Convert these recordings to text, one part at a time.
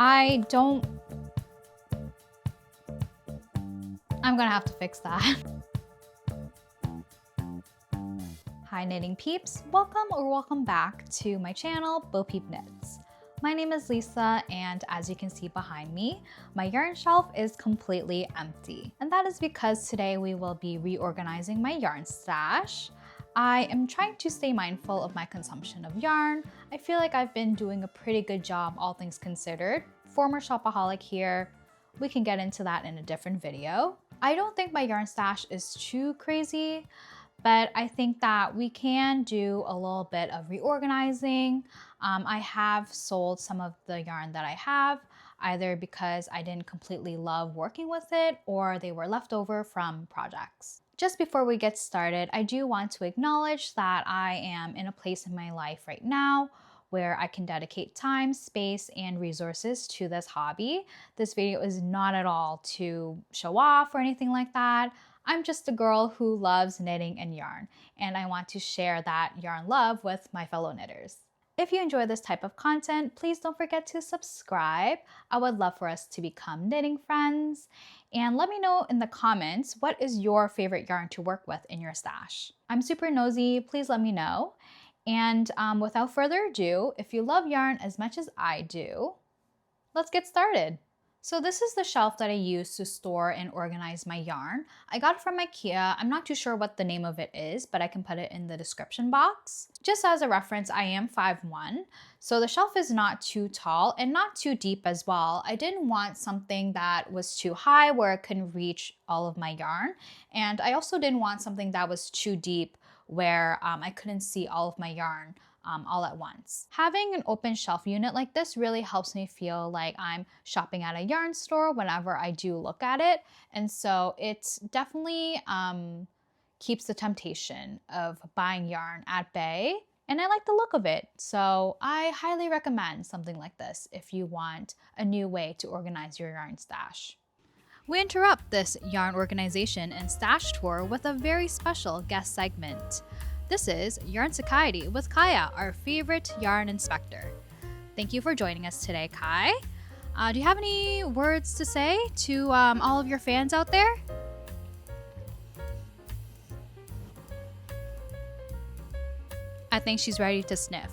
I'm gonna have to fix that. Hi knitting peeps, welcome back to my channel, Bo Peep Knits. My name is Lisa, and as you can see behind me, my yarn shelf is completely empty. And that is because today we will be reorganizing my yarn stash. I am trying to stay mindful of my consumption of yarn. I feel like I've been doing a pretty good job, all things considered. Former shopaholic here. We can get into that in a different video. I don't think my yarn stash is too crazy, but I think that we can do a little bit of reorganizing. I have sold some of the yarn that I have, either because I didn't completely love working with it or they were left over from projects. Just before we get started, I do want to acknowledge that I am in a place in my life right now where I can dedicate time, space, and resources to this hobby. This video is not at all to show off or anything like that. I'm just a girl who loves knitting and yarn, and I want to share that yarn love with my fellow knitters. If you enjoy this type of content, please don't forget to subscribe. I would love for us to become knitting friends. And let me know in the comments, what is your favorite yarn to work with in your stash? I'm super nosy, please let me know. And without further ado, if you love yarn as much as I do, let's get started. So this is the shelf that I use to store and organize my yarn. I got it from IKEA. I'm not too sure what the name of it is, but I can put it in the description box. Just as a reference, I am 5'1", so the shelf is not too tall and not too deep as well. I didn't want something that was too high where it couldn't reach all of my yarn. And I also didn't want something that was too deep where I couldn't see all of my yarn all at once. Having an open shelf unit like this really helps me feel like I'm shopping at a yarn store whenever I do look at it. And so it definitely keeps the temptation of buying yarn at bay. And I like the look of it. So I highly recommend something like this if you want a new way to organize your yarn stash. We interrupt this yarn organization and stash tour with a very special guest segment. This is Yarn Society with Kaia, our favorite yarn inspector. Thank you for joining us today, Kai. Do you have any words to say to all of your fans out there? I think she's ready to sniff.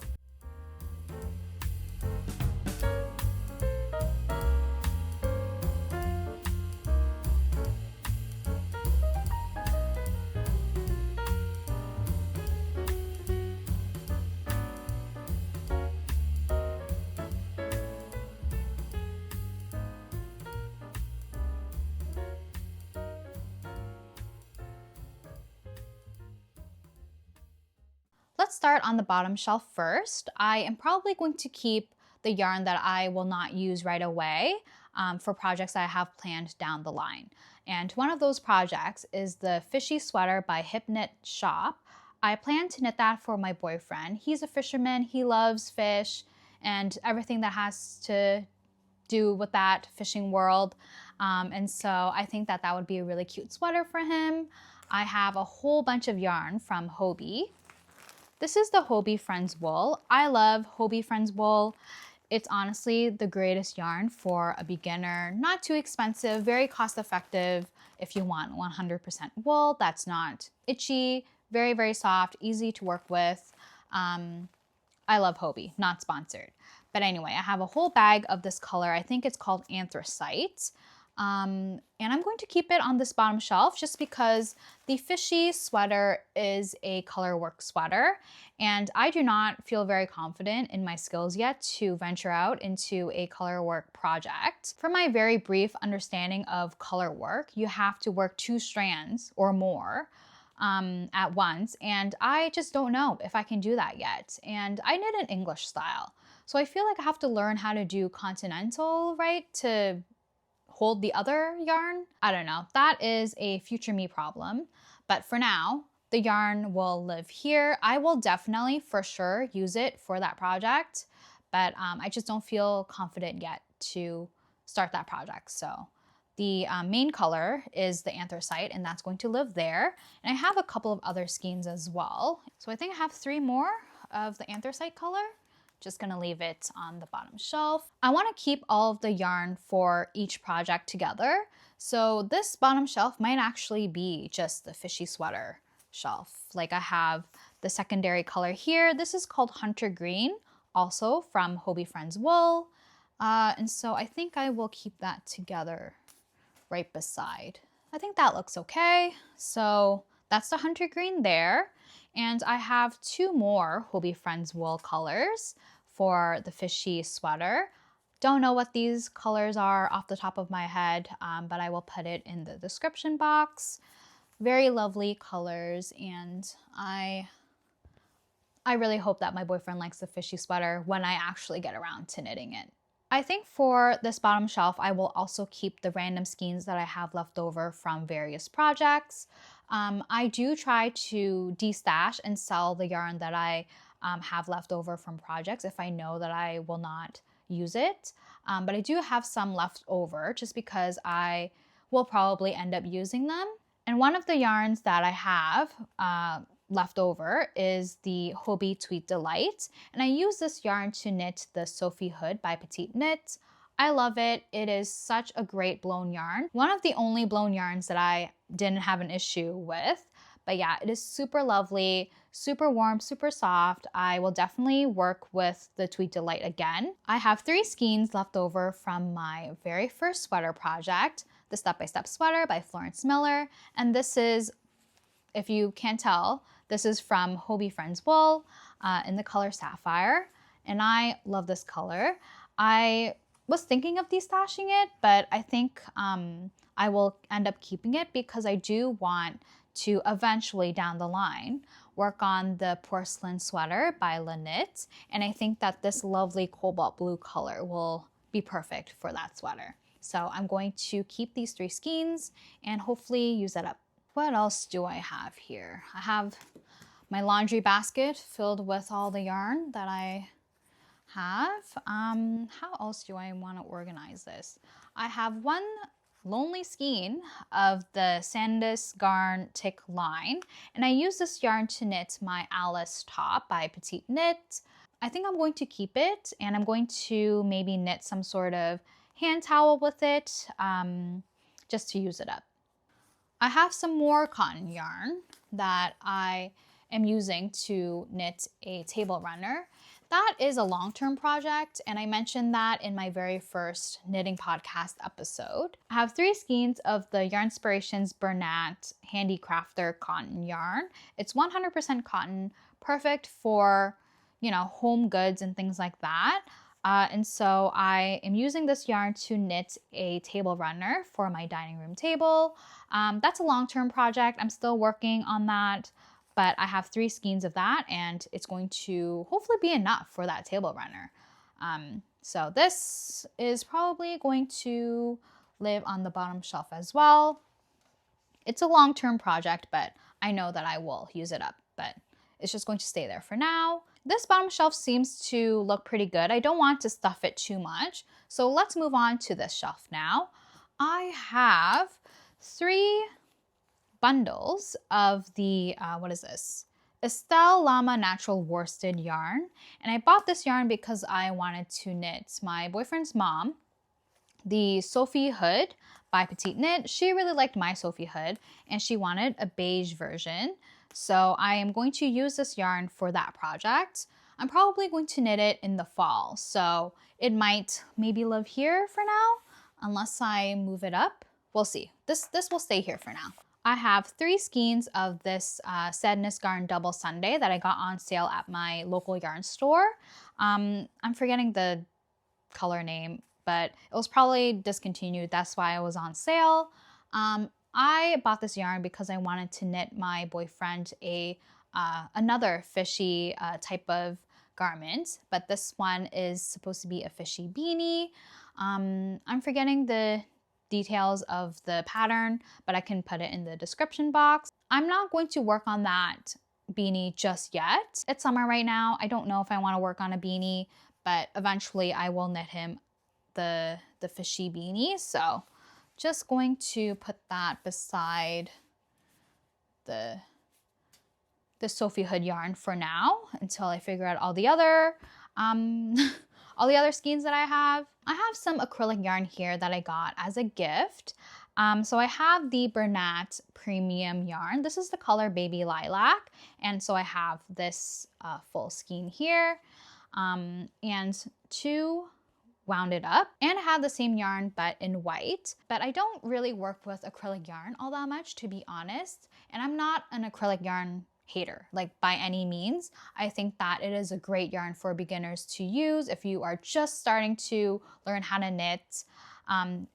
Let's start on the bottom shelf first. I am probably going to keep the yarn that I will not use right away for projects that I have planned down the line. And one of those projects is the Fishy Sweater by Hip Knit Shop. I plan to knit that for my boyfriend. He's a fisherman, he loves fish and everything that has to do with that fishing world. And so I think that that would be a really cute sweater for him. I have a whole bunch of yarn from Hobbi. This is the Hobbii Friends wool. I love Hobbii Friends wool. It's honestly the greatest yarn for a beginner. Not too expensive, very cost effective if you want 100% wool that's not itchy, very, very soft, easy to work with. I love Hobbii, not sponsored. But anyway, I have a whole bag of this color. I think it's called Anthracite. And I'm going to keep it on this bottom shelf just because the Fishy sweater is a color work sweater and I do not feel very confident in my skills yet to venture out into a color work project. From my very brief understanding of color work, you have to work 2 strands or more at once, and I just don't know if I can do that yet. And I knit an English style, so I feel like I have to learn how to do continental right to hold the other yarn. I don't know, that is a future me problem. But for now, the yarn will live here. I will definitely for sure use it for that project, but I just don't feel confident yet to start that project. So the main color is the Anthracite and that's going to live there. And I have a couple of other skeins as well. So I think I have 3 more of the Anthracite color. just gonna leave it on the bottom shelf. I wanna keep all of the yarn for each project together. So this bottom shelf might actually be just the fishy sweater shelf. Like I have the secondary color here. This is called Hunter Green, also from Hobbi Friends Wool. And so I think I will keep that together right beside. I think that looks okay. So that's the Hunter Green there. And I have 2 more Hobbi Friends Wool colors for the fishy sweater. Don't know what these colors are off the top of my head, but I will put it in the description box. Very lovely colors, and I really hope that my boyfriend likes the fishy sweater when I actually get around to knitting it. I think for this bottom shelf, I will also keep the random skeins that I have left over from various projects. I do try to destash and sell the yarn that I have left over from projects if I know that I will not use it. But I do have some left over just because I will probably end up using them. And one of the yarns that I have left over is the Hobbii Tweed Delight, and I use this yarn to knit the Sophie Hood by Petite Knit. I love it. It is such a great blown yarn. One of the only blown yarns that I didn't have an issue with, but yeah, it is super lovely, super warm, super soft. I will definitely work with the Tweed Delight again. I have 3 skeins left over from my very first sweater project, the Step by Step Sweater by Florence Miller, and this is, if you can't tell, this is from Hobbi Friends Wool in the color Sapphire, and I love this color. I was thinking of destashing it, but I think I will end up keeping it because I do want to eventually down the line work on the Porcelain Sweater by La Knit, and I think that this lovely cobalt blue color will be perfect for that sweater. So I'm going to keep these 3 skeins and hopefully use that up. What else do I have here? I have my laundry basket filled with all the yarn that I have. How else do I want to organize this? I have 1 lonely skein of the Sandnes Garn Tykk line, and I use this yarn to knit my Alice top by Petite Knit. I think I'm going to keep it, and I'm going to maybe knit some sort of hand towel with it, just to use it up. I have some more cotton yarn that I am using to knit a table runner. That is a long-term project, and I mentioned that in my very first knitting podcast episode. I have 3 skeins of the Yarnspirations Bernat Handicrafter cotton yarn. It's 100% cotton, perfect for, you know, home goods and things like that. And so I am using this yarn to knit a table runner for my dining room table. That's a long-term project. I'm still working on that, but I have 3 skeins of that, and it's going to hopefully be enough for that table runner. So this is probably going to live on the bottom shelf as well. It's a long-term project, but I know that I will use it up, but it's just going to stay there for now. This bottom shelf seems to look pretty good. I don't want to stuff it too much. So let's move on to this shelf now. I have 3 bundles of the, what is this? Estelle Llama Natural Worsted yarn. And I bought this yarn because I wanted to knit my boyfriend's mom the Sophie Hood by Petite Knit. She really liked my Sophie Hood, and she wanted a beige version. So I am going to use this yarn for that project. I'm probably going to knit it in the fall, so it might maybe live here for now, unless I move it up. We'll see. This will stay here for now. I have 3 skeins of this Sandnes Garn Double Sunday that I got on sale at my local yarn store. I'm forgetting the color name, but it was probably discontinued. That's why it was on sale. I bought this yarn because I wanted to knit my boyfriend another fishy type of garment, but this one is supposed to be a fishy beanie. I'm forgetting the details of the pattern, but I can put it in the description box. I'm not going to work on that beanie just yet. It's summer right now. I don't know if I want to work on a beanie, but eventually I will knit him the fishy beanie. So just going to put that beside the Sophie Hood yarn for now until I figure out all the other All the other skeins that I have some acrylic yarn here that I got as a gift. So I have the Bernat premium yarn. This is the color Baby Lilac. And so I have this full skein here and 2 wound it up, and I have the same yarn but in white. But I don't really work with acrylic yarn all that much, to be honest, and I'm not an acrylic yarn hater, like by any means. I think that it is a great yarn for beginners to use if you are just starting to learn how to knit.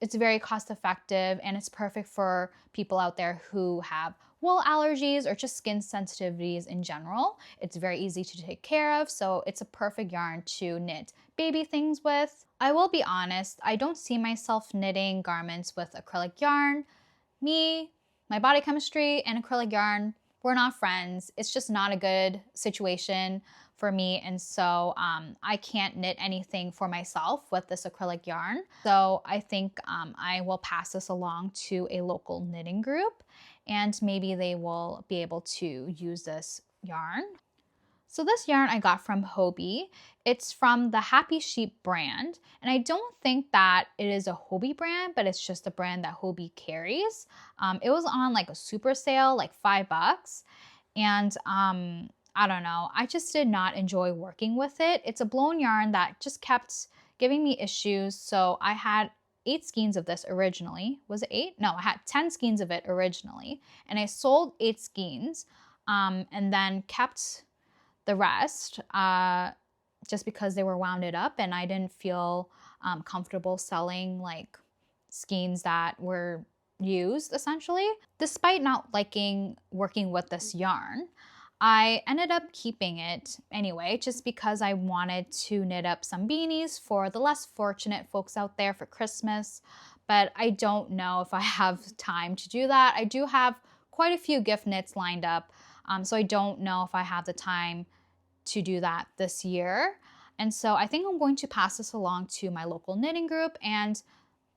It's very cost effective, and it's perfect for people out there who have wool allergies or just skin sensitivities in general. It's very easy to take care of, so it's a perfect yarn to knit baby things with. I will be honest, I don't see myself knitting garments with acrylic yarn. Me, my body chemistry, and acrylic yarn, we're not friends. It's just not a good situation for me, and so I can't knit anything for myself with this acrylic yarn. So I think I will pass this along to a local knitting group, and maybe they will be able to use this yarn. So this yarn I got from Hobbi. It's from the Happy Sheep brand, and I don't think that it is a Hobbi brand, but it's just a brand that Hobbi carries. It was on like a super sale, like $5, and I don't know, I just did not enjoy working with it. It's a blown yarn that just kept giving me issues, so I had 8 skeins of this originally. Was it 8? No, I had 10 skeins of it originally, and I sold 8 skeins and then kept the rest just because they were wounded up, and I didn't feel comfortable selling like skeins that were used essentially. Despite not liking working with this yarn, I ended up keeping it anyway, just because I wanted to knit up some beanies for the less fortunate folks out there for Christmas, but I don't know if I have time to do that. I do have quite a few gift knits lined up, so I don't know if I have the time to do that this year. And so I think I'm going to pass this along to my local knitting group, and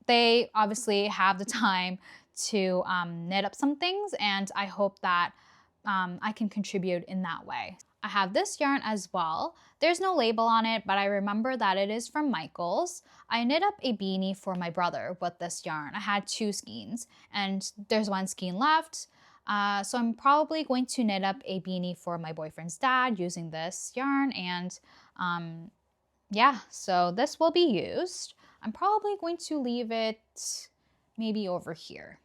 they obviously have the time to knit up some things, and I hope that I can contribute in that way. I have this yarn as well. There's no label on it, but I remember that it is from Michaels. I knit up a beanie for my brother with this yarn. I had 2 skeins, and there's 1 skein left. So I'm probably going to knit up a beanie for my boyfriend's dad using this yarn, and yeah, so this will be used. I'm probably going to leave it maybe over here.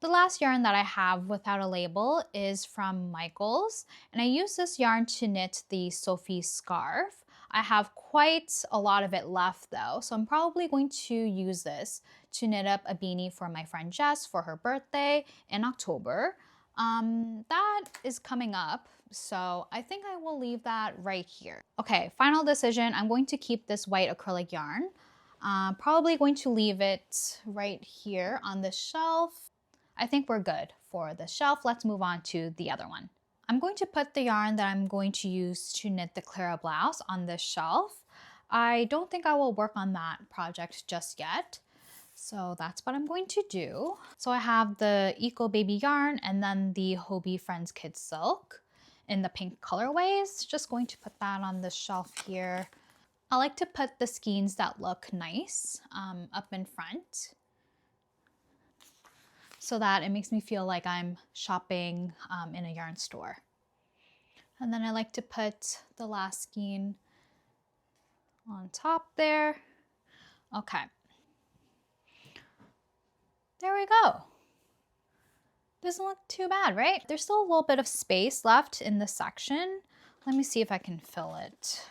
The last yarn that I have without a label is from Michaels, and I use this yarn to knit the Sophie scarf. I have quite a lot of it left though, so I'm probably going to use this to knit up a beanie for my friend Jess for her birthday in October. That is coming up, so I think I will leave that right here. Okay, final decision. I'm going to keep this white acrylic yarn. Probably going to leave it right here on the shelf. I think we're good for the shelf. Let's move on to the other one. I'm going to put the yarn that I'm going to use to knit the Clara blouse on this shelf. I don't think I will work on that project just yet, so that's what I'm going to do. So I have the Eco Baby yarn and then the Hobbii Friends Kids Silk in the pink colorways. Just going to put that on the shelf here. I like to put the skeins that look nice up in front, so that it makes me feel like I'm shopping in a yarn store. And then I like to put the last skein on top there. Okay. There we go. Doesn't look too bad, right? There's still a little bit of space left in this section. Let me see if I can fill it.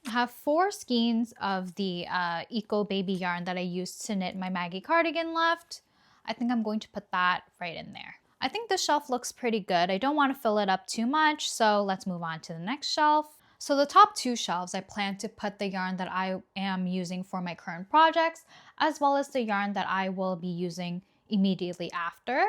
I have 4 skeins of the Eco Baby yarn that I used to knit my Maggie cardigan left. I think I'm going to put that right in there. I think the shelf looks pretty good. I don't want to fill it up too much, so let's move on to the next shelf. So the top 2 shelves, I plan to put the yarn that I am using for my current projects, as well as the yarn that I will be using immediately after.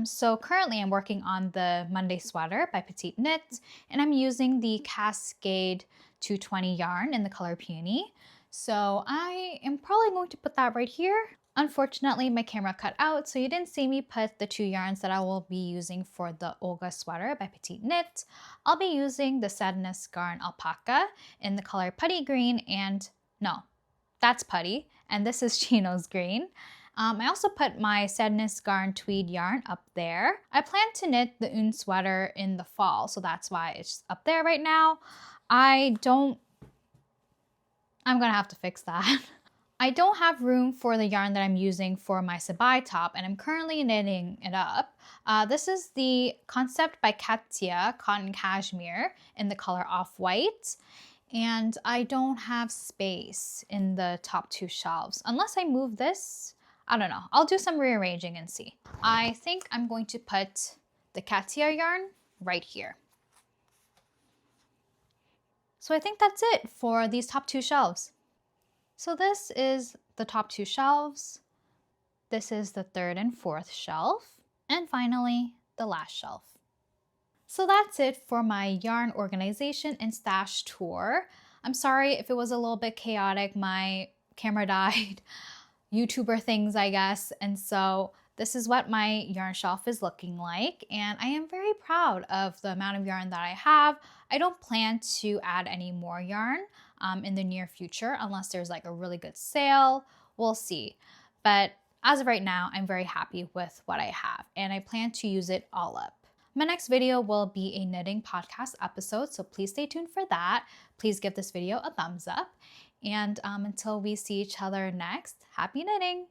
So currently I'm working on the Monday sweater by Petite Knit, and I'm using the Cascade 220 yarn in the color Peony. So I am probably going to put that right here. Unfortunately, my camera cut out, so you didn't see me put the 2 yarns that I will be using for the Olga sweater by Petite Knit. I'll be using the Sandnes Garn Alpaca in the color Putty Green, and no, that's Putty, and this is Chino's Green. I also put my Sandnes Garn Tweed yarn up there. I plan to knit the Un sweater in the fall, so that's why it's up there right now. I'm gonna have to fix that. I don't have room for the yarn that I'm using for my sabai top, and I'm currently knitting it up. This is the Concept by Kaia Cotton Cashmere in the color Off-White. And I don't have space in the top 2 shelves. Unless I move this, I don't know. I'll do some rearranging and see. I think I'm going to put the Kaia yarn right here. So I think that's it for these top 2 shelves. So this is the top 2 shelves. This is the 3rd and 4th shelf. And finally, the last shelf. So that's it for my yarn organization and stash tour. I'm sorry if it was a little bit chaotic. My camera died. YouTuber things, I guess. And so this is what my yarn shelf is looking like. And I am very proud of the amount of yarn that I have. I don't plan to add any more yarn in the near future unless there's like a really good sale. We'll see. But as of right now, I'm very happy with what I have and I plan to use it all up. My next video will be a knitting podcast episode, so please stay tuned for that. Please give this video a thumbs up. And until we see each other next, happy knitting!